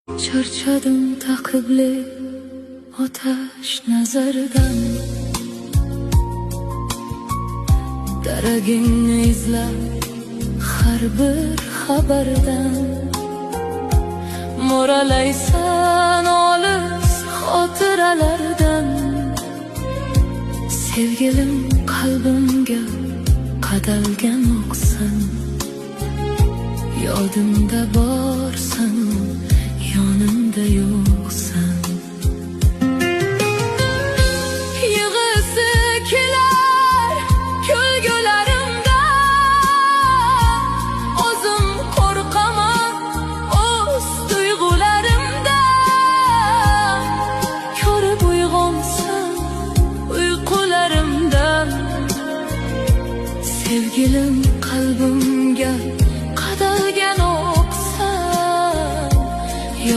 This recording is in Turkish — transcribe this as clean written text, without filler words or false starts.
Charchadim taqibli otash nazardan, daragingni izlab har bir xabardan. Mo'ralaysan olis xotiralardan, sevgilim qalbimga qadalgan o'qsan, yodimda borsan.